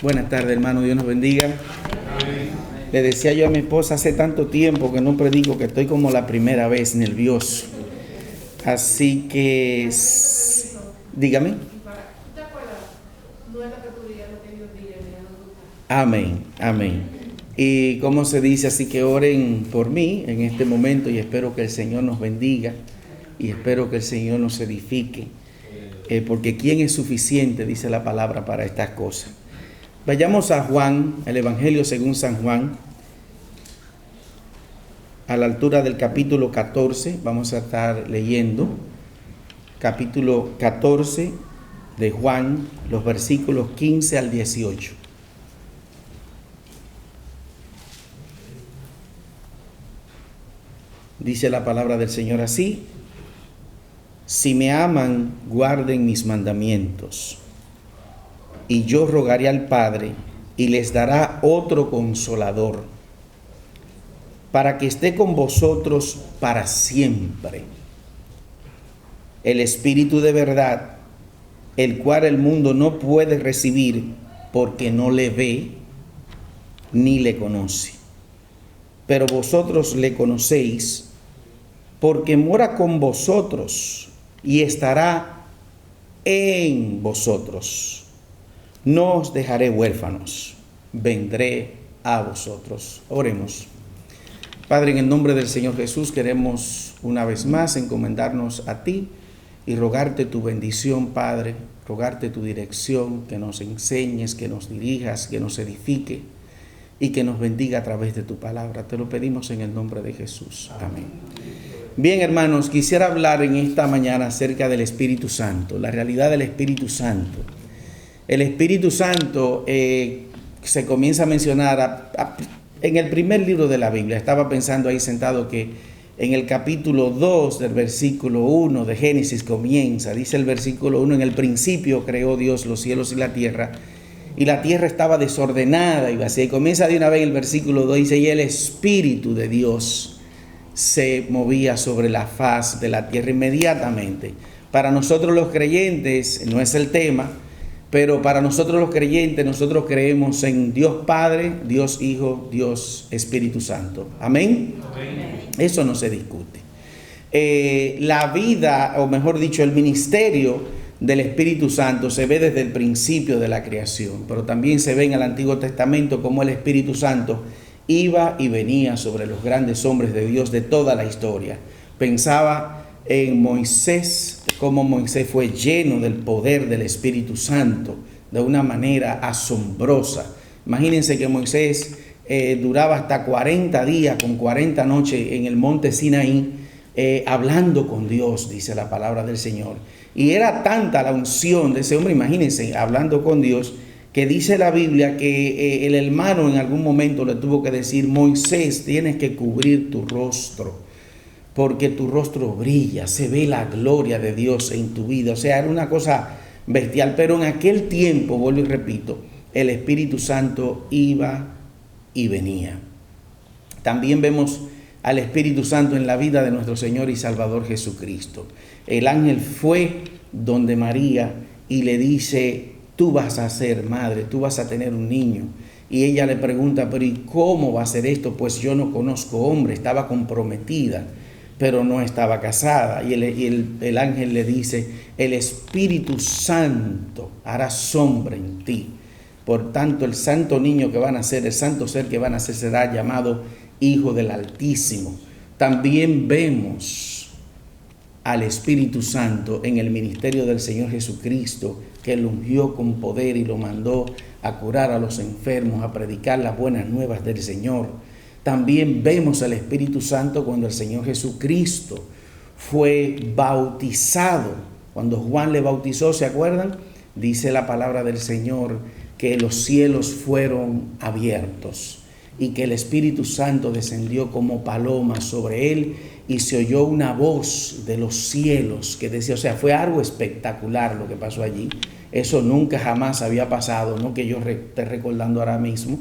Buenas tardes, hermano. Dios nos bendiga. Le decía yo a mi esposa hace tanto tiempo que no predico que estoy como la primera vez nervioso. Así que, dígame. Amén, amén. Y como se dice, así que oren por mí en este momento y espero que el Señor nos bendiga y espero que el Señor nos edifique. Porque ¿quién es suficiente? Dice la palabra para estas cosas. Vayamos a Juan, el Evangelio según San Juan, a la altura del capítulo 14, vamos a estar leyendo, capítulo 14 de Juan, los versículos 15 al 18. Dice la palabra del Señor así: si me aman, guarden mis mandamientos. Y yo rogaré al Padre, y les dará otro consolador, para que esté con vosotros para siempre. El Espíritu de verdad, el cual el mundo no puede recibir, porque no le ve ni le conoce. Pero vosotros le conocéis, porque mora con vosotros y estará en vosotros. No os dejaré huérfanos, vendré a vosotros. Oremos. Padre, en el nombre del Señor Jesús, queremos una vez más encomendarnos a ti y rogarte tu bendición, Padre, rogarte tu dirección, que nos enseñes, que nos dirijas, que nos edifique y que nos bendiga a través de tu palabra. Te lo pedimos en el nombre de Jesús. Amén. Bien, hermanos, quisiera hablar en esta mañana acerca del Espíritu Santo, la realidad del Espíritu Santo. El Espíritu Santo se comienza a mencionar en el primer libro de la Biblia. Estaba pensando ahí sentado que en el capítulo 2 del versículo 1 de Génesis comienza, dice el versículo 1, en el principio creó Dios los cielos y la tierra estaba desordenada y vacía. Y comienza de una vez el versículo 2, dice, y el Espíritu de Dios se movía sobre la faz de la tierra inmediatamente. Para nosotros los creyentes, no es el tema, pero para nosotros los creyentes, nosotros creemos en Dios Padre, Dios Hijo, Dios Espíritu Santo. ¿Amén? Amén. Eso no se discute. La vida, o mejor dicho, el ministerio del Espíritu Santo se ve desde el principio de la creación, pero también se ve en el Antiguo Testamento como el Espíritu Santo iba y venía sobre los grandes hombres de Dios de toda la historia. Pensaba en Moisés, cómo Moisés fue lleno del poder del Espíritu Santo de una manera asombrosa. Imagínense que Moisés duraba hasta 40 días con 40 noches en el monte Sinaí hablando con Dios, dice la palabra del Señor. Y era tanta la unción de ese hombre, imagínense, hablando con Dios, que dice la Biblia que el hermano en algún momento le tuvo que decir, Moisés, tienes que cubrir tu rostro, porque tu rostro brilla, se ve la gloria de Dios en tu vida. O sea, era una cosa bestial, pero en aquel tiempo, vuelvo y repito, el Espíritu Santo iba y venía. También vemos al Espíritu Santo en la vida de nuestro Señor y Salvador Jesucristo. El ángel fue donde María y le dice, tú vas a ser madre, tú vas a tener un niño. Y ella le pregunta, pero ¿y cómo va a ser esto? Pues yo no conozco hombre. Estaba comprometida, pero no estaba casada. Y el ángel le dice, el Espíritu Santo hará sombra en ti. Por tanto, el santo niño que va a nacer, el santo ser que va a nacer, será llamado Hijo del Altísimo. También vemos al Espíritu Santo en el ministerio del Señor Jesucristo, que lo ungió con poder y lo mandó a curar a los enfermos, a predicar las buenas nuevas del Señor. También vemos al Espíritu Santo cuando el Señor Jesucristo fue bautizado. Cuando Juan le bautizó, ¿se acuerdan? Dice la palabra del Señor que los cielos fueron abiertos y que el Espíritu Santo descendió como paloma sobre él y se oyó una voz de los cielos que decía, o sea, fue algo espectacular lo que pasó allí. Eso nunca jamás había pasado, no que yo esté recordando ahora mismo.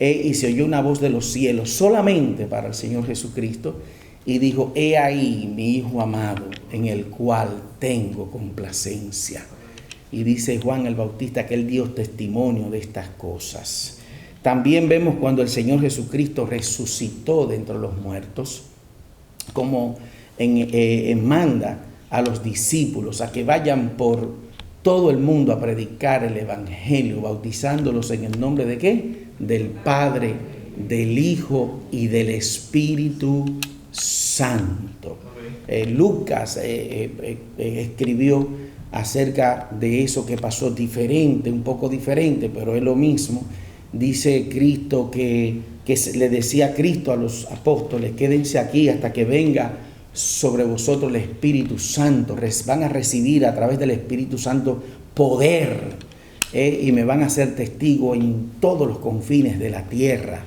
Y se oyó una voz de los cielos solamente para el Señor Jesucristo y dijo, he ahí mi Hijo amado en el cual tengo complacencia. Y dice Juan el Bautista que él dio testimonio de estas cosas. También vemos cuando el Señor Jesucristo resucitó de entre los muertos, como manda a los discípulos a que vayan por todo el mundo a predicar el Evangelio, bautizándolos en el nombre de ¿qué? Del Padre, del Hijo y del Espíritu Santo. Lucas escribió acerca de eso que pasó diferente, un poco diferente, pero es lo mismo. Dice Cristo que le decía Cristo a los apóstoles: quédense aquí hasta que venga sobre vosotros el Espíritu Santo. Van a recibir a través del Espíritu Santo poder, y me van a hacer testigo en todos los confines de la tierra.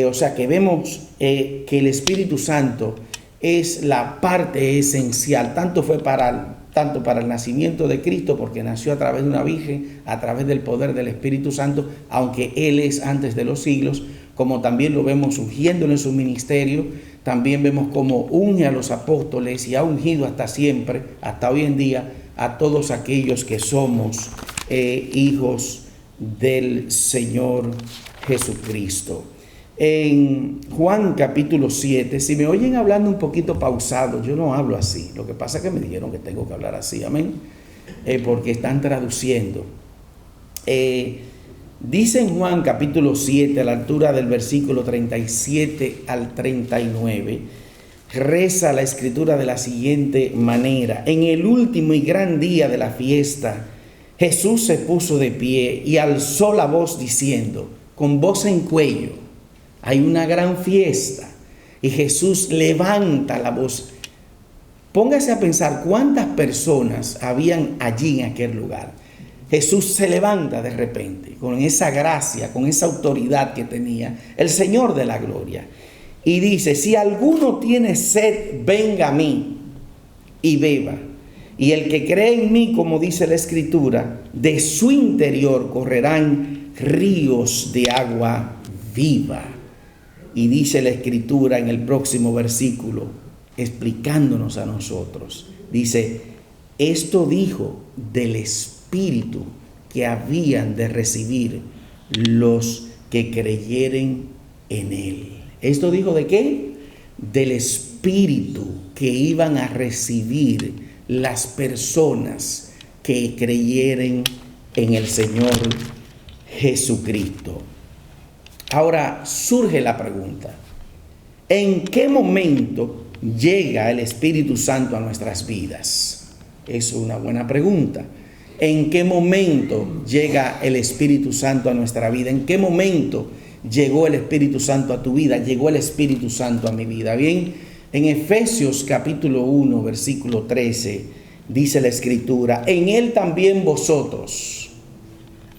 O sea que vemos que el Espíritu Santo es la parte esencial, tanto para el nacimiento de Cristo, porque nació a través de una virgen, a través del poder del Espíritu Santo, aunque Él es antes de los siglos, como también lo vemos ungiéndolo en su ministerio. También vemos cómo unge a los apóstoles y ha ungido hasta siempre, hasta hoy en día, a todos aquellos que somos hijos del Señor Jesucristo. En Juan capítulo 7, si me oyen hablando un poquito pausado, yo no hablo así. Lo que pasa es que me dijeron que tengo que hablar así, amén, porque están traduciendo. Dice en Juan capítulo 7, a la altura del versículo 37 al 39, reza la escritura de la siguiente manera: en el último y gran día de la fiesta, Jesús se puso de pie y alzó la voz diciendo, con voz en cuello: hay una gran fiesta. Y Jesús levanta la voz. Póngase a pensar cuántas personas habían allí en aquel lugar. Jesús se levanta de repente, con esa gracia, con esa autoridad que tenía, el Señor de la gloria. Y dice: si alguno tiene sed, venga a mí y beba. Y el que cree en mí, como dice la Escritura, de su interior correrán ríos de agua viva. Y dice la Escritura en el próximo versículo, explicándonos a nosotros, dice: esto dijo del Espíritu que habían de recibir los que creyeren en Él. ¿Esto dijo de qué? Del Espíritu que iban a recibir las personas que creyeren en el Señor Jesucristo. Ahora surge la pregunta: ¿en qué momento llega el Espíritu Santo a nuestras vidas? Es una buena pregunta. ¿En qué momento llega el Espíritu Santo a nuestra vida? ¿En qué momento llegó el Espíritu Santo a tu vida? Llegó el Espíritu Santo a mi vida. Bien, en Efesios capítulo 1, versículo 13, dice la Escritura: en Él también vosotros,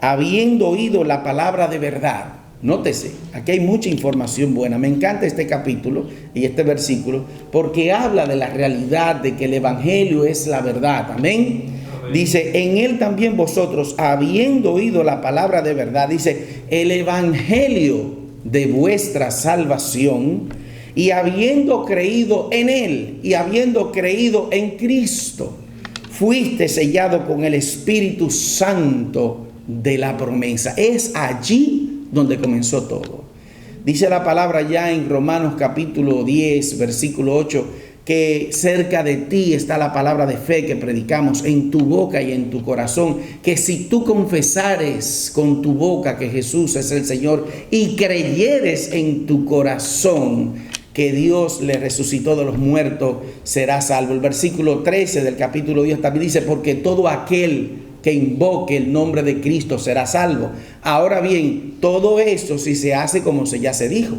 habiendo oído la palabra de verdad. Nótese, aquí hay mucha información buena. Me encanta este capítulo y este versículo porque habla de la realidad de que el Evangelio es la verdad. Amén. Dice: en Él también vosotros, habiendo oído la palabra de verdad, dice, el Evangelio de vuestra salvación, y habiendo creído en Él, y habiendo creído en Cristo, fuiste sellado con el Espíritu Santo de la promesa. Es allí donde comenzó todo. Dice la palabra ya en Romanos capítulo 10, versículo 8, que cerca de ti está la palabra de fe que predicamos, en tu boca y en tu corazón, que si tú confesares con tu boca que Jesús es el Señor y creyeres en tu corazón que Dios le resucitó de los muertos, serás salvo. El versículo 13 del capítulo 10 también dice: porque todo aquel que invoque el nombre de Cristo será salvo. Ahora bien, todo esto si se hace como ya se dijo.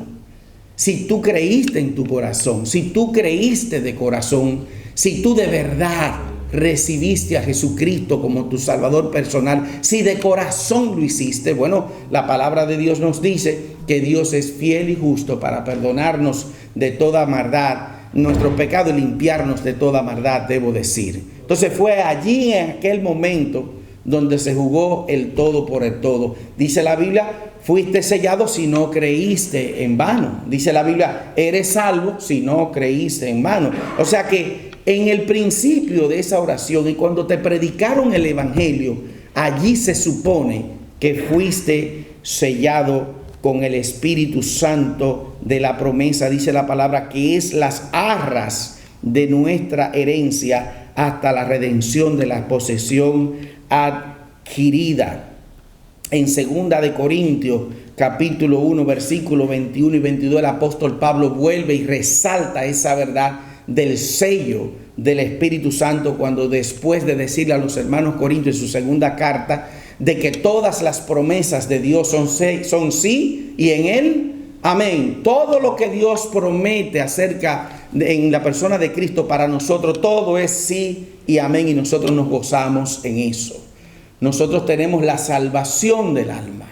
Si tú creíste en tu corazón, si tú creíste de corazón, si tú de verdad recibiste a Jesucristo como tu Salvador personal, si de corazón lo hiciste, bueno, la palabra de Dios nos dice que Dios es fiel y justo para perdonarnos de toda maldad, nuestro pecado, y limpiarnos de toda maldad, debo decir. Entonces fue allí en aquel momento donde se jugó el todo por el todo. Dice la Biblia: fuiste sellado si no creíste en vano. Dice la Biblia: eres salvo si no creíste en vano. O sea que en el principio de esa oración y cuando te predicaron el Evangelio, Allí se supone que fuiste sellado con el Espíritu Santo de la promesa, dice la palabra, que es las arras de nuestra herencia hasta la redención de la posesión adquirida. En 2 de Corintios, capítulo 1, versículo 21 y 22, el apóstol Pablo vuelve y resalta esa verdad del sello del Espíritu Santo, cuando después de decirle a los hermanos corintios en su segunda carta de que todas las promesas de Dios son sí y en Él amén. Todo lo que Dios promete en la persona de Cristo para nosotros, todo es sí y amén, y nosotros nos gozamos en eso. Nosotros tenemos la salvación del alma.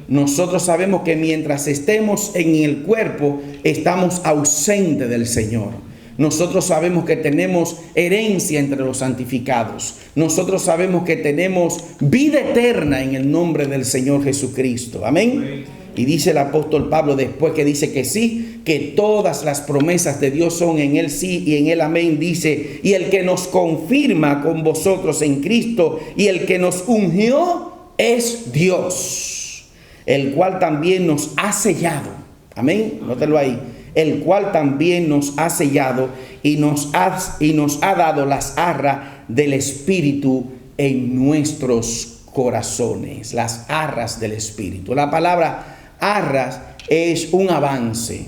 Nosotros sabemos que mientras estemos en el cuerpo, estamos ausentes del Señor. Nosotros sabemos que tenemos herencia entre los santificados. Nosotros sabemos que tenemos vida eterna en el nombre del Señor Jesucristo. Amén. Y dice el apóstol Pablo, después que dice que sí, que todas las promesas de Dios son en Él sí y en Él amén, dice, y el que nos confirma con vosotros en Cristo y el que nos ungió es Dios, el cual también nos ha sellado. Amén. Nótelo ahí. El cual también nos ha sellado y nos ha dado las arras del Espíritu en nuestros corazones. Las arras del Espíritu. La palabra arras es un avance.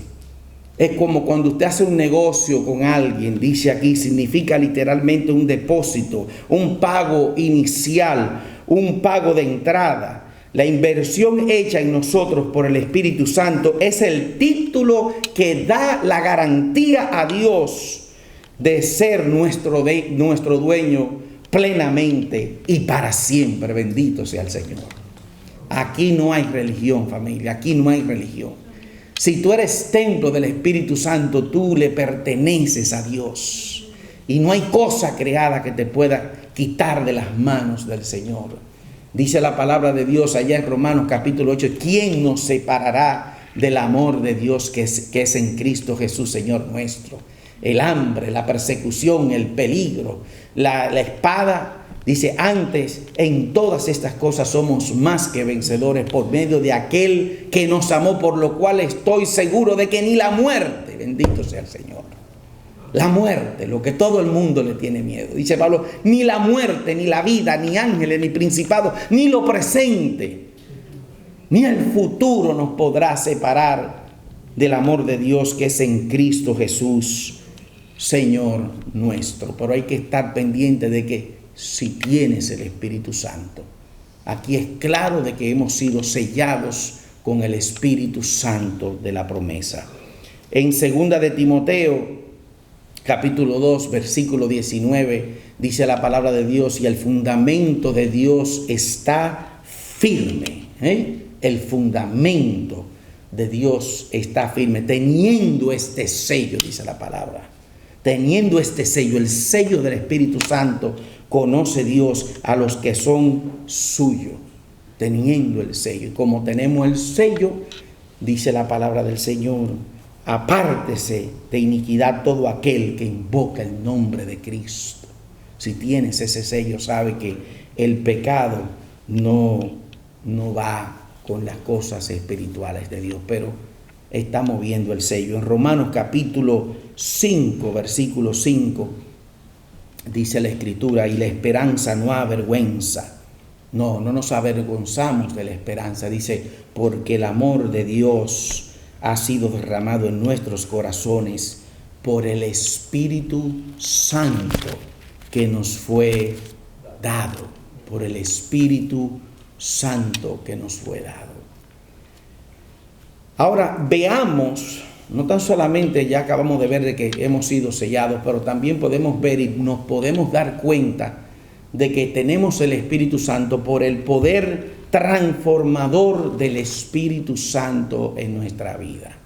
Es como cuando usted hace un negocio con alguien, dice aquí, significa literalmente un depósito, un pago inicial, un pago de entrada. La inversión hecha en nosotros por el Espíritu Santo es el título que da la garantía a Dios de ser nuestro dueño plenamente y para siempre. Bendito sea el Señor. Aquí no hay religión, familia, aquí no hay religión. Si tú eres templo del Espíritu Santo, tú le perteneces a Dios. Y no hay cosa creada que te pueda quitar de las manos del Señor. Dice la palabra de Dios allá en Romanos capítulo 8, ¿quién nos separará del amor de Dios que es en Cristo Jesús, Señor nuestro? El hambre, la persecución, el peligro, la espada. Dice, antes en todas estas cosas somos más que vencedores por medio de aquel que nos amó, por lo cual estoy seguro de que ni la muerte, bendito sea el Señor. La muerte, lo que todo el mundo le tiene miedo. Dice Pablo, ni la muerte, ni la vida, ni ángeles, ni principados, ni lo presente, ni el futuro nos podrá separar del amor de Dios que es en Cristo Jesús, Señor nuestro. Pero hay que estar pendiente de que si tienes el Espíritu Santo, aquí es claro de que hemos sido sellados con el Espíritu Santo de la promesa. En 2 de Timoteo, capítulo 2, versículo 19, dice la palabra de Dios, y el fundamento de Dios está firme. El fundamento de Dios está firme, teniendo este sello, dice la palabra. Teniendo este sello, el sello del Espíritu Santo, conoce Dios a los que son suyos. Teniendo el sello. Y como tenemos el sello, dice la palabra del Señor, apártese de iniquidad todo aquel que invoca el nombre de Cristo. Si tienes ese sello, sabe que el pecado no va con las cosas espirituales de Dios, pero estamos viendo el sello. En Romanos capítulo 5, versículo 5, dice la Escritura, y la esperanza no avergüenza. No nos avergonzamos de la esperanza. Dice, porque el amor de Dios ha sido derramado en nuestros corazones por el Espíritu Santo que nos fue dado. Por el Espíritu Santo que nos fue dado. Ahora veamos, no tan solamente ya acabamos de ver de que hemos sido sellados, pero también podemos ver y nos podemos dar cuenta de que tenemos el Espíritu Santo por el poder transformador del Espíritu Santo en nuestra vida.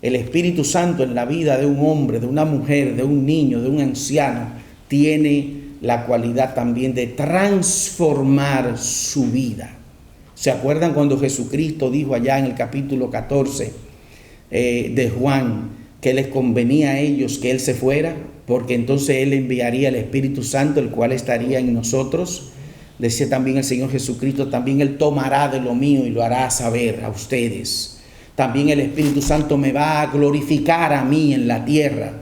El Espíritu Santo en la vida de un hombre, de una mujer, de un niño, de un anciano, tiene la cualidad también de transformar su vida. ¿Se acuerdan cuando Jesucristo dijo allá en el capítulo 14 de Juan que les convenía a ellos que Él se fuera? Porque entonces Él enviaría el Espíritu Santo, el cual estaría en nosotros. Decía también el Señor Jesucristo, también Él tomará de lo mío y lo hará saber a ustedes. También el Espíritu Santo me va a glorificar a mí en la tierra.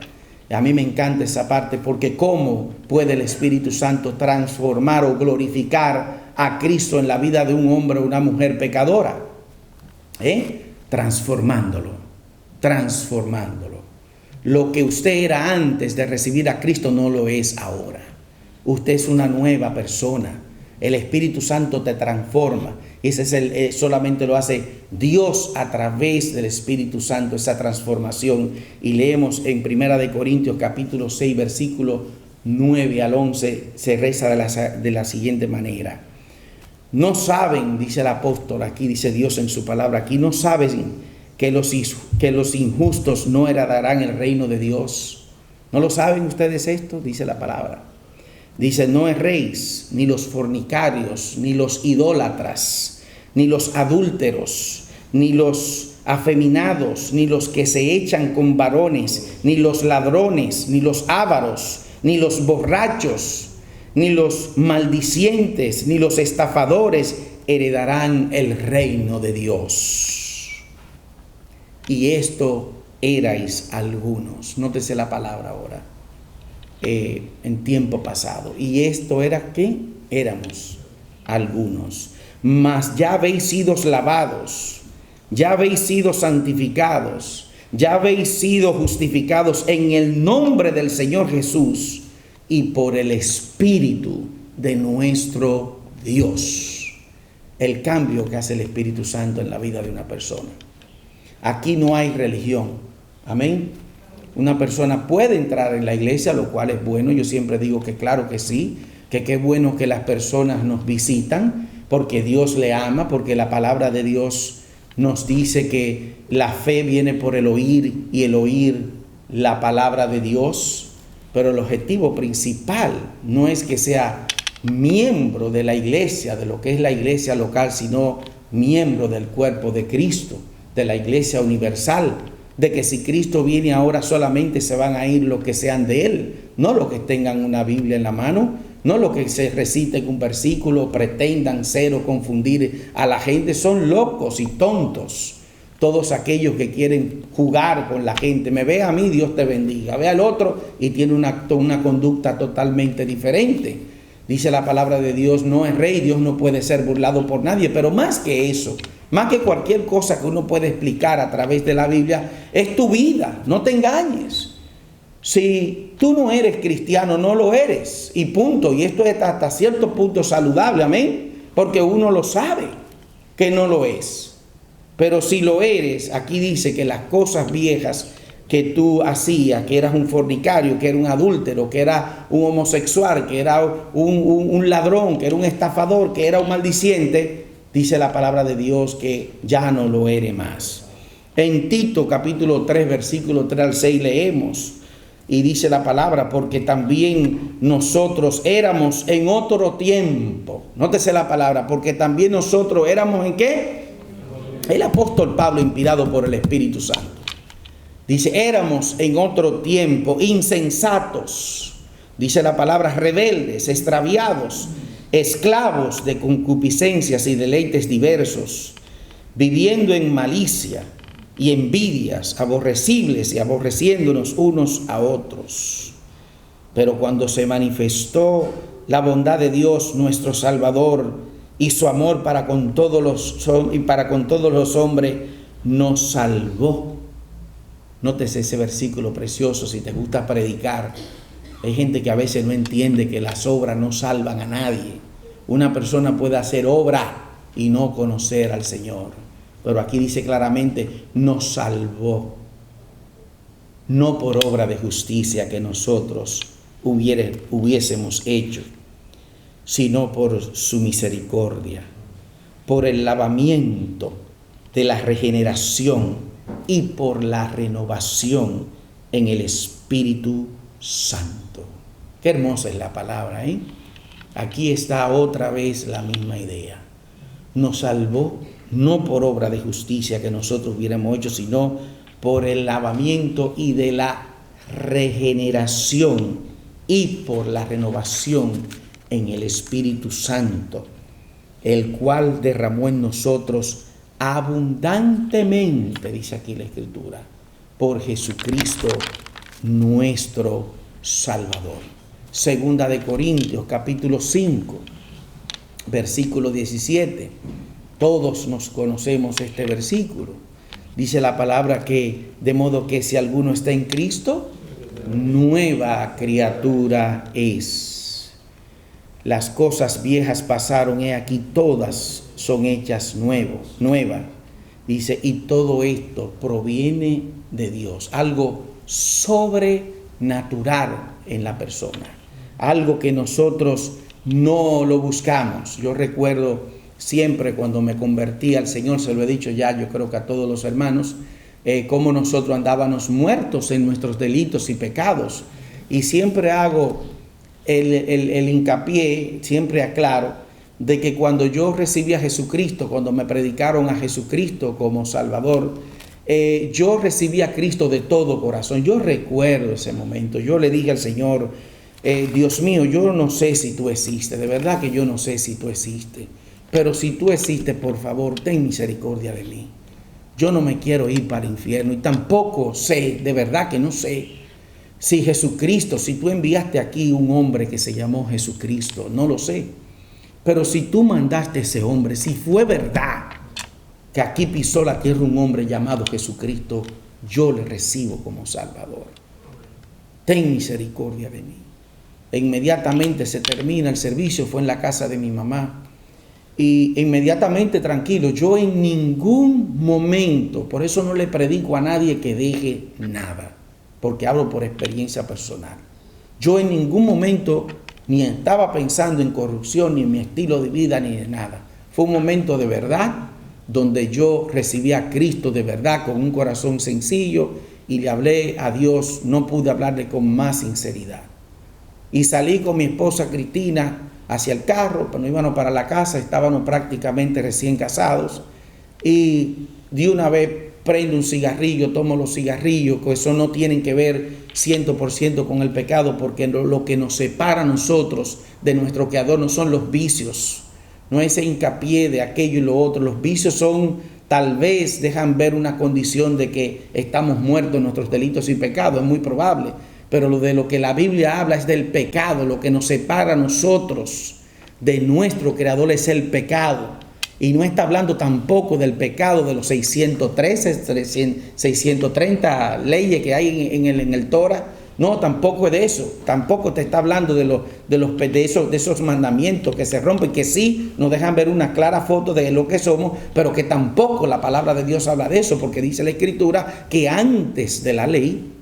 Y a mí me encanta esa parte, porque ¿cómo puede el Espíritu Santo transformar o glorificar a Cristo en la vida de un hombre o una mujer pecadora? Transformándolo. Lo que usted era antes de recibir a Cristo no lo es ahora. Usted es una nueva persona. El Espíritu Santo te transforma. Ese es solamente lo hace Dios a través del Espíritu Santo, esa transformación. Y leemos en 1 Corintios capítulo 6, versículo 9 al 11, se reza de la siguiente manera. No saben, dice el apóstol, aquí dice Dios en su palabra, aquí no saben que los injustos no heredarán el reino de Dios. ¿No lo saben ustedes esto? Dice la palabra. Dice, no erréis, ni los fornicarios, ni los idólatras, ni los adúlteros, ni los afeminados, ni los que se echan con varones, ni los ladrones, ni los ávaros, ni los borrachos, ni los maldicientes, ni los estafadores heredarán el reino de Dios. Y esto erais algunos. Nótese la palabra ahora. En tiempo pasado. Y esto era que éramos algunos. Mas ya habéis sido lavados, ya habéis sido santificados, ya habéis sido justificados en el nombre del Señor Jesús y por el Espíritu de nuestro Dios. El cambio que hace el Espíritu Santo en la vida de una persona. Aquí no hay religión. Amén. Una persona puede entrar en la iglesia, lo cual es bueno. Yo siempre digo que claro que sí, que qué bueno que las personas nos visitan, porque Dios le ama, porque la palabra de Dios nos dice que la fe viene por el oír y el oír la palabra de Dios. Pero el objetivo principal no es que sea miembro de la iglesia, de lo que es la iglesia local, sino miembro del cuerpo de Cristo, de la iglesia universal. De que si Cristo viene ahora solamente se van a ir los que sean de Él, no los que tengan una Biblia en la mano, no los que se reciten un versículo, pretendan ser o confundir a la gente. Son locos y tontos todos aquellos que quieren jugar con la gente. Me ve a mí, Dios te bendiga. Ve al otro y tiene una conducta totalmente diferente. Dice la palabra de Dios, no es rey, Dios no puede ser burlado por nadie, pero más que eso, más que cualquier cosa que uno puede explicar a través de la Biblia, es tu vida, no te engañes. Si tú no eres cristiano, no lo eres, y punto. Y esto es hasta cierto punto saludable, amén, porque uno lo sabe que no lo es. Pero si lo eres, aquí dice que las cosas viejas que tú hacías, que eras un fornicario, que era un adúltero, que era un homosexual, que era un ladrón, que era un estafador, que era un maldiciente, dice la palabra de Dios que ya no lo eres más. En Tito capítulo 3, versículo 3 al 6 leemos, y dice la palabra, porque también nosotros éramos en otro tiempo. Nótese la palabra, porque también nosotros éramos ¿en qué? El apóstol Pablo, inspirado por el Espíritu Santo. Dice, éramos en otro tiempo insensatos, dice la palabra, rebeldes, extraviados, esclavos de concupiscencias y deleites diversos, viviendo en malicia y envidias, aborrecibles y aborreciéndonos unos a otros. Pero cuando se manifestó la bondad de Dios nuestro Salvador y su amor para con todos los hombres, nos salvó. Nótese ese versículo precioso si te gusta predicar. Hay gente que a veces no entiende que las obras no salvan a nadie. Una persona puede hacer obra y no conocer al Señor. Pero aquí dice claramente, nos salvó. No por obra de justicia que nosotros hubiésemos hecho, sino por su misericordia, por el lavamiento de la regeneración y por la renovación en el Espíritu Santo. Qué hermosa es la palabra, ¿eh? Aquí está otra vez la misma idea. Nos salvó no por obra de justicia que nosotros hubiéramos hecho, sino por el lavamiento y de la regeneración y por la renovación en el Espíritu Santo, el cual derramó en nosotros abundantemente, dice aquí la Escritura, por Jesucristo nuestro Salvador. Segunda de Corintios, capítulo 5, versículo 17. Todos nos conocemos este versículo. Dice la palabra que, de modo que si alguno está en Cristo, nueva criatura es. Las cosas viejas pasaron, he aquí todas son hechas nuevas. Dice, y todo esto proviene de Dios. Algo sobrenatural en la persona. Algo que nosotros no lo buscamos. Yo recuerdo siempre cuando me convertí al Señor, se lo he dicho ya, yo creo que a todos los hermanos, cómo nosotros andábamos muertos en nuestros delitos y pecados. Y siempre hago el hincapié, siempre aclaro, de que cuando yo recibí a Jesucristo, cuando me predicaron a Jesucristo como Salvador, yo recibí a Cristo de todo corazón. Yo recuerdo ese momento. Yo le dije al Señor, Dios mío, yo no sé si tú existes, de verdad que yo no sé si tú existes, pero si tú existes, por favor, ten misericordia de mí. Yo no me quiero ir para el infierno y tampoco sé, de verdad que no sé, si Jesucristo, si tú enviaste aquí un hombre que se llamó Jesucristo, no lo sé. Pero si tú mandaste a ese hombre, si fue verdad que aquí pisó la tierra un hombre llamado Jesucristo, yo le recibo como Salvador. Ten misericordia de mí. E inmediatamente se termina el servicio, fue en la casa de mi mamá. Y inmediatamente tranquilo, yo en ningún momento, por eso no le predico a nadie que deje nada, porque hablo por experiencia personal. Yo en ningún momento ni estaba pensando en corrupción, ni en mi estilo de vida, ni de nada. Fue un momento de verdad, donde yo recibí a Cristo de verdad, con un corazón sencillo, y le hablé a Dios, no pude hablarle con más sinceridad. Y salí con mi esposa Cristina hacia el carro, pero no íbamos para la casa, estábamos prácticamente recién casados, y de una vez prendo un cigarrillo, tomo los cigarrillos, que eso no tienen que ver 100% con el pecado, porque lo que nos separa a nosotros de nuestro Creador no son los vicios, no es ese hincapié de aquello y lo otro. Los vicios son, tal vez dejan ver una condición de que estamos muertos en nuestros delitos y pecados, es muy probable, pero lo de lo que la Biblia habla es del pecado. Lo que nos separa a nosotros de nuestro Creador es el pecado. Y no está hablando tampoco del pecado de los 630 leyes que hay en el Torah. No, tampoco es de eso. Tampoco te está hablando de esos mandamientos que se rompen, que sí nos dejan ver una clara foto de lo que somos, pero que tampoco la palabra de Dios habla de eso, porque dice la Escritura que antes de la ley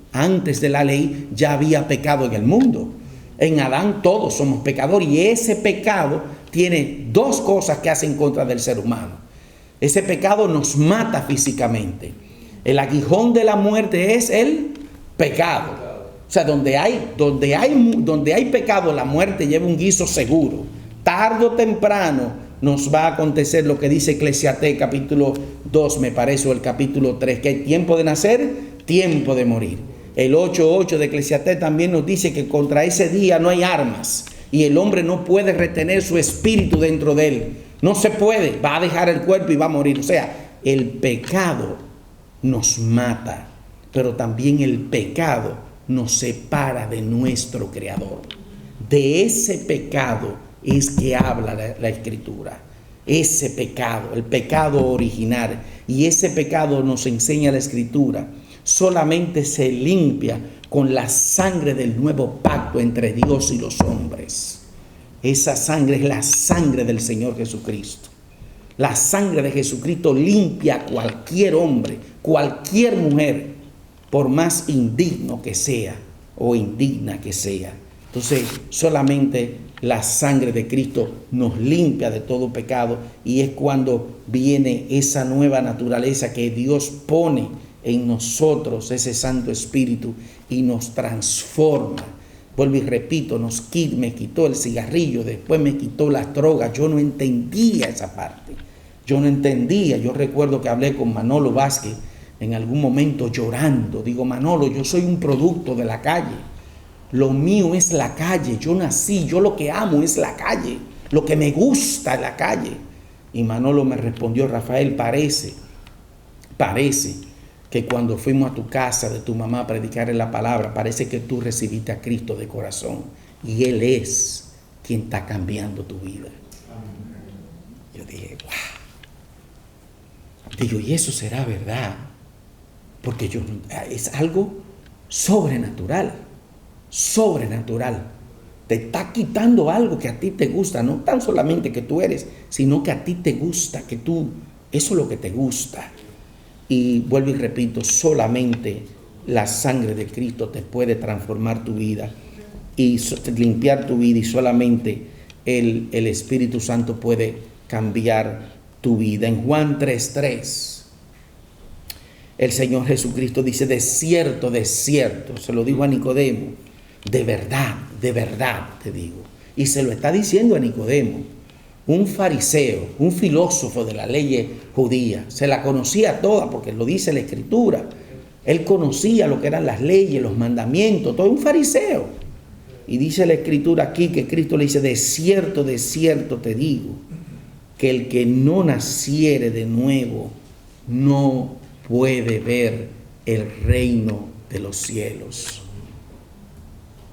ya había pecado en el mundo. En Adán todos somos pecadores, y ese pecado tiene dos cosas que hace en contra del ser humano. Ese pecado nos mata físicamente. El aguijón de la muerte es el pecado. O sea, donde hay pecado, la muerte lleva un guiso seguro. Tarde o temprano nos va a acontecer lo que dice Eclesiastés capítulo 2, me parece, o el capítulo 3, que hay tiempo de nacer, tiempo de morir. El 8:8 de Eclesiastés también nos dice que contra ese día no hay armas, y el hombre no puede retener su espíritu dentro de él. No se puede, va a dejar el cuerpo y va a morir. O sea, el pecado nos mata, pero también el pecado nos separa de nuestro Creador. De ese pecado es que habla la Escritura. Ese pecado, el pecado original, y ese pecado nos enseña la Escritura, solamente se limpia con la sangre del nuevo pacto entre Dios y los hombres. Esa sangre es la sangre del Señor Jesucristo. La sangre de Jesucristo limpia a cualquier hombre, cualquier mujer, por más indigno que sea o indigna que sea. Entonces, solamente la sangre de Cristo nos limpia de todo pecado, y es cuando viene esa nueva naturaleza que Dios pone en nosotros, ese Santo Espíritu, y nos transforma. Vuelvo y repito, me quitó el cigarrillo, después me quitó las drogas. Yo no entendía esa parte. Yo no entendía. Yo recuerdo que hablé con Manolo Vázquez en algún momento llorando. Digo, Manolo, yo soy un producto de la calle. Lo mío es la calle, yo nací, yo lo que amo es la calle, lo que me gusta es la calle. Y Manolo me respondió, Rafael, parece que cuando fuimos a tu casa de tu mamá a predicarle la palabra, parece que tú recibiste a Cristo de corazón y Él es quien está cambiando tu vida. Yo dije, wow. Digo, y eso será verdad, porque es algo sobrenatural. Te está quitando algo que a ti te gusta, no tan solamente que tú eres, sino que a ti te gusta, eso es lo que te gusta. Y vuelvo y repito, solamente la sangre de Cristo te puede transformar tu vida y limpiar tu vida, y solamente el Espíritu Santo puede cambiar tu vida. En Juan 3:3, el Señor Jesucristo dice, de cierto, se lo digo a Nicodemo, de verdad te digo. Y se lo está diciendo a Nicodemo, un fariseo, un filósofo de la ley judía. Se la conocía toda porque lo dice la Escritura. Él conocía lo que eran las leyes, los mandamientos, todo, un fariseo. Y dice la Escritura aquí que Cristo le dice, de cierto te digo, que el que no naciere de nuevo no puede ver el reino de los cielos.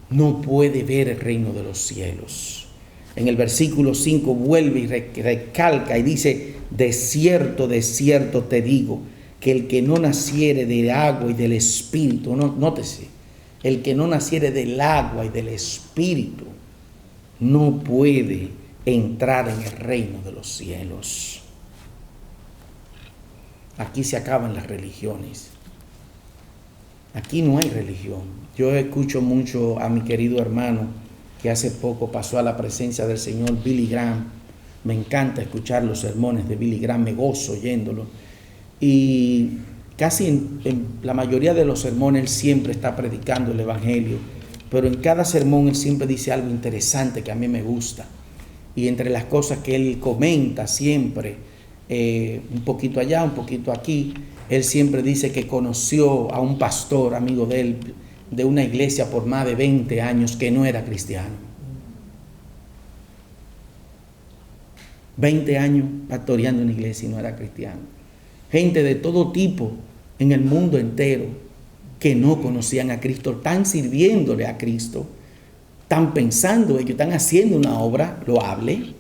No puede ver el reino de los cielos. En el versículo 5 vuelve y recalca y dice, de cierto te digo, que el que no naciere del agua y del Espíritu, nótese, el que no naciere del agua y del Espíritu, no puede entrar en el reino de los cielos. Aquí se acaban las religiones. Aquí no hay religión. Yo escucho mucho a mi querido hermano que hace poco pasó a la presencia del Señor, Billy Graham. Me encanta escuchar los sermones de Billy Graham, me gozo oyéndolo. Y casi en la mayoría de los sermones él siempre está predicando el Evangelio, pero en cada sermón él siempre dice algo interesante que a mí me gusta. Y entre las cosas que él comenta siempre, un poquito allá, un poquito aquí, él siempre dice que conoció a un pastor, amigo de él, de una iglesia por más de 20 años que no era cristiano. 20 años pastoreando una iglesia y no era cristiano. Gente de todo tipo en el mundo entero que no conocían a Cristo, están sirviéndole a Cristo, están pensando, ellos están haciendo una obra loable,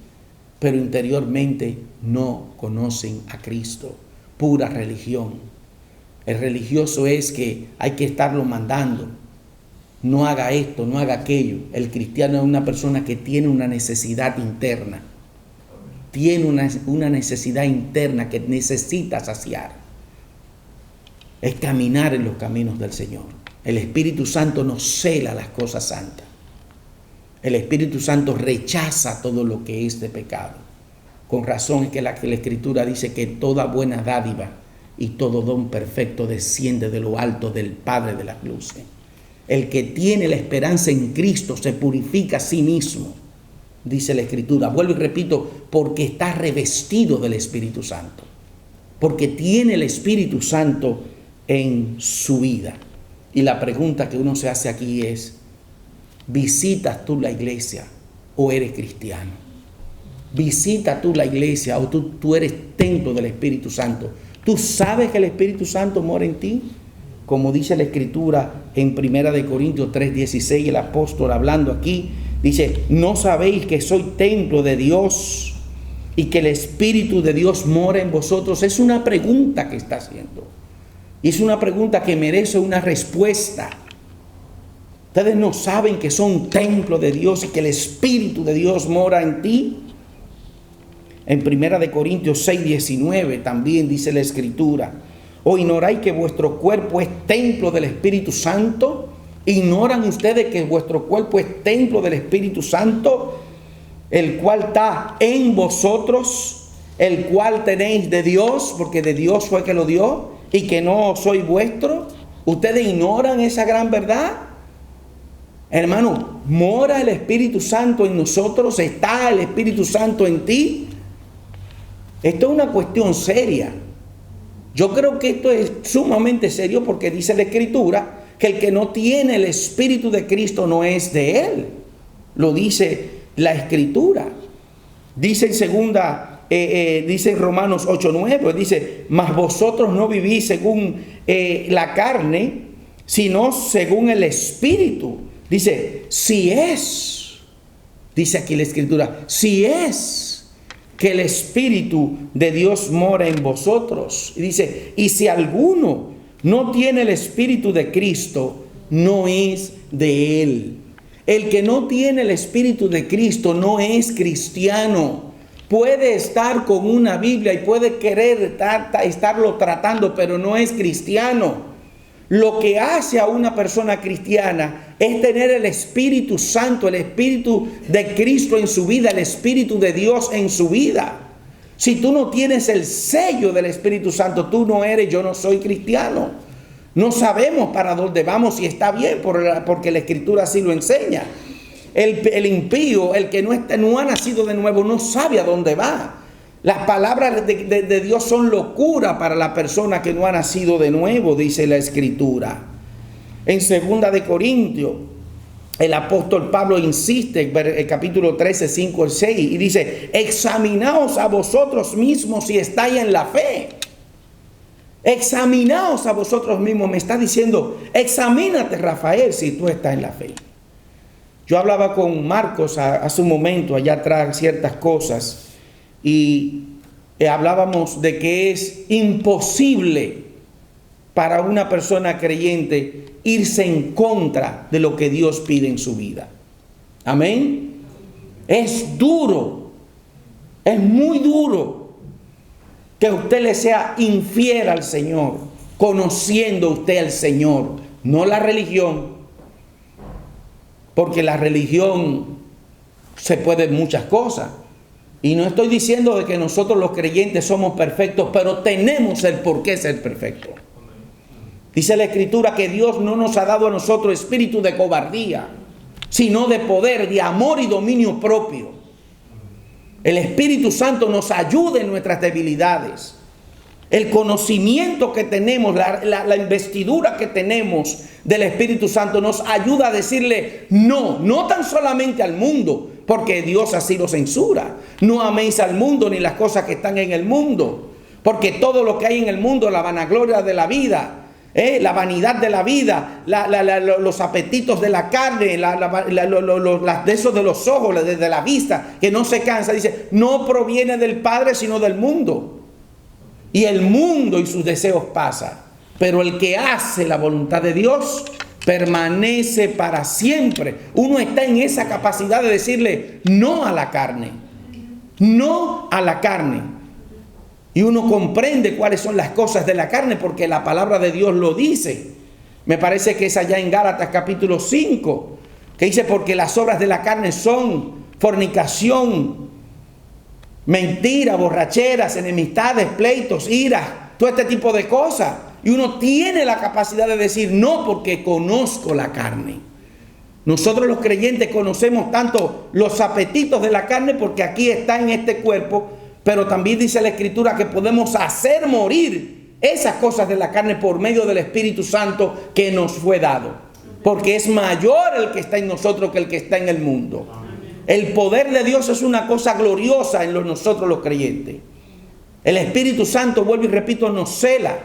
pero interiormente no conocen a Cristo. Pura religión. El religioso es que hay que estarlo mandando. No haga esto, no haga aquello. El cristiano es una persona que tiene una necesidad interna. Tiene una necesidad interna que necesita saciar. Es caminar en los caminos del Señor. El Espíritu Santo nos cela las cosas santas. El Espíritu Santo rechaza todo lo que es de pecado. Con razón es que la Escritura dice que toda buena dádiva y todo don perfecto desciende de lo alto del Padre de las luces. El que tiene la esperanza en Cristo se purifica a sí mismo, dice la Escritura. Vuelvo y repito, porque está revestido del Espíritu Santo. Porque tiene el Espíritu Santo en su vida. Y la pregunta que uno se hace aquí es, ¿visitas tú la iglesia o eres cristiano? ¿Visitas tú la iglesia o tú eres templo del Espíritu Santo? ¿Tú sabes que el Espíritu Santo mora en ti? Como dice la Escritura en 1 Corintios 3:16, el apóstol hablando aquí, dice, ¿no sabéis que soy templo de Dios y que el Espíritu de Dios mora en vosotros? Es una pregunta que está haciendo. Y es una pregunta que merece una respuesta. ¿Ustedes no saben que son templo de Dios y que el Espíritu de Dios mora en ti? En 1 Corintios 6:19 también dice la Escritura, ¿o ignoráis que vuestro cuerpo es templo del Espíritu Santo? ¿Ignoran ustedes que vuestro cuerpo es templo del Espíritu Santo, el cual está en vosotros, el cual tenéis de Dios, porque de Dios fue que lo dio, y que no soy vuestro? ¿Ustedes ignoran esa gran verdad? Hermano, mora el Espíritu Santo en nosotros, está el Espíritu Santo en ti. Esto es una cuestión seria. Yo creo que esto es sumamente serio porque dice la Escritura que el que no tiene el Espíritu de Cristo no es de Él. Lo dice la Escritura. Dice dice en Romanos 8:9, dice, mas vosotros no vivís según la carne, sino según el Espíritu. Dice, dice aquí la Escritura, si es que el Espíritu de Dios mora en vosotros. Y dice, y si alguno no tiene el Espíritu de Cristo, no es de Él. El que no tiene el Espíritu de Cristo no es cristiano. Puede estar con una Biblia y puede querer estarlo tratando, pero no es cristiano. Lo que hace a una persona cristiana es tener el Espíritu Santo, el Espíritu de Cristo en su vida, el Espíritu de Dios en su vida. Si tú no tienes el sello del Espíritu Santo, tú no eres, yo no soy cristiano. No sabemos para dónde vamos y está bien porque la Escritura así lo enseña. El impío, el que no ha nacido de nuevo, no sabe a dónde va. Las palabras de Dios son locura para la persona que no ha nacido de nuevo, dice la Escritura. En 2 de Corintios, el apóstol Pablo insiste en el capítulo 13, 5 al 6, y dice, examinaos a vosotros mismos si estáis en la fe. Examinaos a vosotros mismos. Me está diciendo, examínate, Rafael, si tú estás en la fe. Yo hablaba con Marcos hace un momento, allá atrás, ciertas cosas, y hablábamos de que es imposible para una persona creyente irse en contra de lo que Dios pide en su vida. Amén. Es duro, es muy duro que usted le sea infiel al Señor, conociendo usted al Señor, no la religión, porque la religión se puede muchas cosas. Y no estoy diciendo de que nosotros los creyentes somos perfectos, pero tenemos el por qué ser perfectos. Dice la Escritura que Dios no nos ha dado a nosotros espíritu de cobardía, sino de poder, de amor y dominio propio. El Espíritu Santo nos ayuda en nuestras debilidades. El conocimiento que tenemos, la investidura que tenemos del Espíritu Santo nos ayuda a decirle no tan solamente al mundo, porque Dios así lo censura. No améis al mundo ni las cosas que están en el mundo, porque todo lo que hay en el mundo, la vanagloria de la vida, la vanidad de la vida, los apetitos de la carne, las de esos de los ojos, de la vista, que no se cansa, dice, no proviene del Padre, sino del mundo. Y el mundo y sus deseos pasan, pero el que hace la voluntad de Dios permanece para siempre. Uno está en esa capacidad de decirle no a la carne, no a la carne. Y uno comprende cuáles son las cosas de la carne porque la palabra de Dios lo dice. Me parece que es allá en Gálatas capítulo 5, que dice, porque las obras de la carne son fornicación, mentira, borracheras, enemistades, pleitos, iras, todo este tipo de cosas. Y uno tiene la capacidad de decir no porque conozco la carne. Nosotros los creyentes conocemos tanto los apetitos de la carne porque aquí está en este cuerpo, pero también dice la Escritura que podemos hacer morir esas cosas de la carne por medio del Espíritu Santo que nos fue dado. Porque es mayor el que está en nosotros que el que está en el mundo. El poder de Dios es una cosa gloriosa en nosotros los creyentes. El Espíritu Santo, vuelvo y repito, nos cela.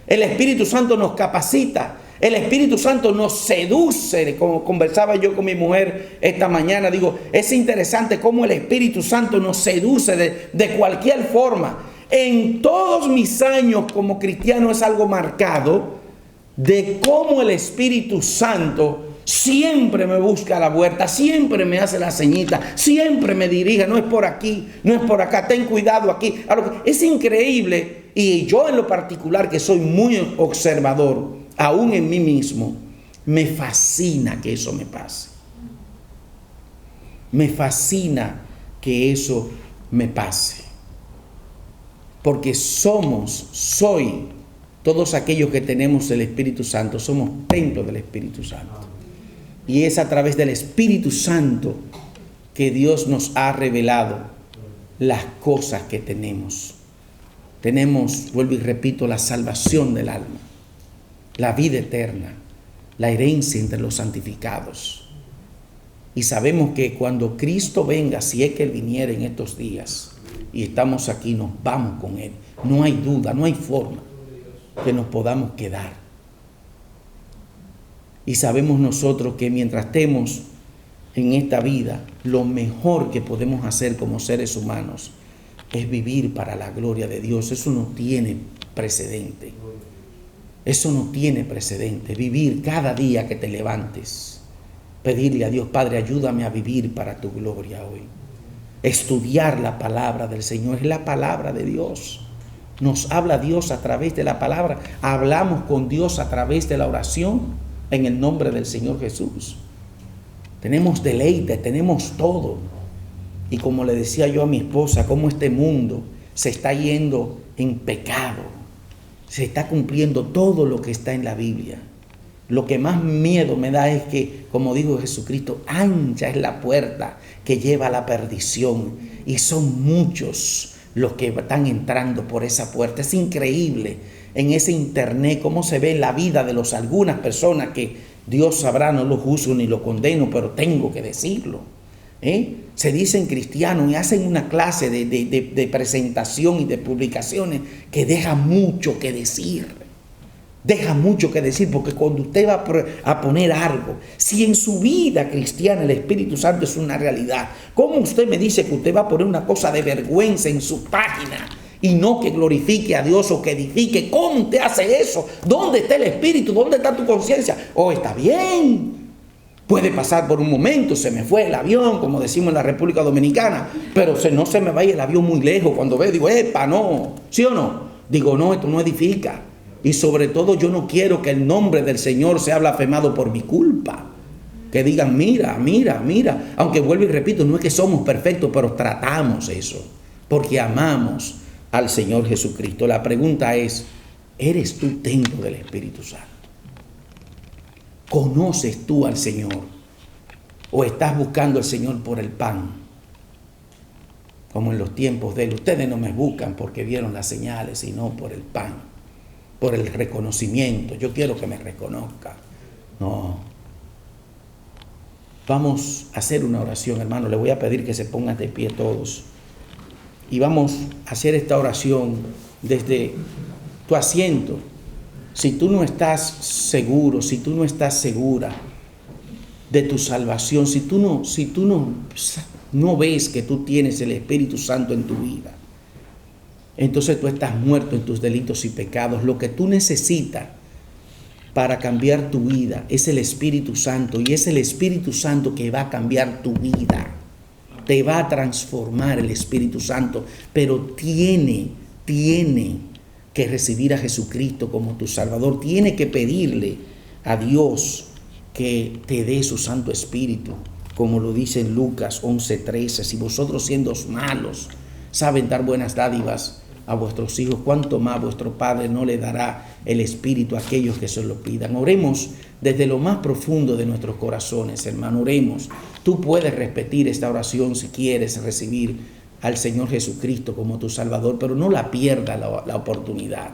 El Espíritu Santo nos capacita. El Espíritu Santo nos seduce. Como conversaba yo con mi mujer esta mañana, digo, es interesante cómo el Espíritu Santo nos seduce de cualquier forma. En todos mis años como cristiano es algo marcado de cómo el Espíritu Santo siempre me busca la vuelta, siempre me hace la ceñita, siempre me dirige, no es por aquí, no es por acá, ten cuidado aquí. Es increíble, y yo en lo particular que soy muy observador, aún en mí mismo, me fascina que eso me pase. Me fascina que eso me pase. Porque soy, todos aquellos que tenemos el Espíritu Santo, somos templo del Espíritu Santo. Y es a través del Espíritu Santo que Dios nos ha revelado las cosas que tenemos. Tenemos, vuelvo y repito, la salvación del alma, la vida eterna, la herencia entre los santificados. Y sabemos que cuando Cristo venga, si es que Él viniera en estos días, y estamos aquí, nos vamos con Él. No hay duda, no hay forma que nos podamos quedar. Y sabemos nosotros que mientras estemos en esta vida, lo mejor que podemos hacer como seres humanos es vivir para la gloria de Dios. Eso no tiene precedente. Eso no tiene precedente. Vivir cada día que te levantes. Pedirle a Dios, Padre, ayúdame a vivir para tu gloria hoy. Estudiar la palabra del Señor. Es la palabra de Dios. Nos habla Dios a través de la palabra. Hablamos con Dios a través de la oración en el nombre del Señor Jesús. Tenemos deleite, tenemos todo. Y como le decía yo a mi esposa, cómo este mundo se está yendo en pecado. Se está cumpliendo todo lo que está en la Biblia. Lo que más miedo me da es que, como dijo Jesucristo, ancha es la puerta que lleva a la perdición. Y son muchos los que están entrando por esa puerta. Es increíble en ese internet cómo se ve la vida de algunas personas que Dios sabrá, no lo juzgo ni lo condeno, pero tengo que decirlo. Se dicen cristianos y hacen una clase de presentación y de publicaciones que deja mucho que decir. Deja mucho que decir, porque cuando usted va a poner algo, si en su vida cristiana el Espíritu Santo es una realidad, ¿cómo usted me dice que usted va a poner una cosa de vergüenza en su página y no que glorifique a Dios o que edifique? ¿Cómo usted hace eso? ¿Dónde está el Espíritu? ¿Dónde está tu conciencia? Está bien. Puede pasar por un momento, se me fue el avión, como decimos en la República Dominicana, pero no se me vaya el avión muy lejos. Cuando veo, digo, ¡epa, no! ¿Sí o no? Digo, no, esto no edifica. Y sobre todo yo no quiero que el nombre del Señor sea blasfemado por mi culpa. Que digan, mira. Aunque vuelvo y repito, no es que somos perfectos, pero tratamos eso. Porque amamos al Señor Jesucristo. La pregunta es, ¿eres tú templo del Espíritu Santo? ¿Conoces tú al Señor? ¿O estás buscando al Señor por el pan? Como en los tiempos de Él. Ustedes no me buscan porque vieron las señales, sino por el pan. Por el reconocimiento. Yo quiero que me reconozca. No. Vamos a hacer una oración, hermano. Le voy a pedir que se pongan de pie todos. Y vamos a hacer esta oración desde tu asiento. Si tú no estás seguro, si tú no estás segura de tu salvación, si tú no ves que tú tienes el Espíritu Santo en tu vida, entonces tú estás muerto en tus delitos y pecados. Lo que tú necesitas para cambiar tu vida es el Espíritu Santo, y es el Espíritu Santo que va a cambiar tu vida. Te va a transformar el Espíritu Santo, pero tiene que recibir a Jesucristo como tu Salvador. Tiene que pedirle a Dios que te dé su Santo Espíritu, como lo dice en Lucas 11:13. Si vosotros, siendo malos, saben dar buenas dádivas a vuestros hijos, cuánto más vuestro Padre no le dará el Espíritu a aquellos que se lo pidan. Oremos desde lo más profundo de nuestros corazones, hermano. Oremos. Tú puedes repetir esta oración si quieres recibir al Señor Jesucristo como tu Salvador, pero no la pierdas la oportunidad.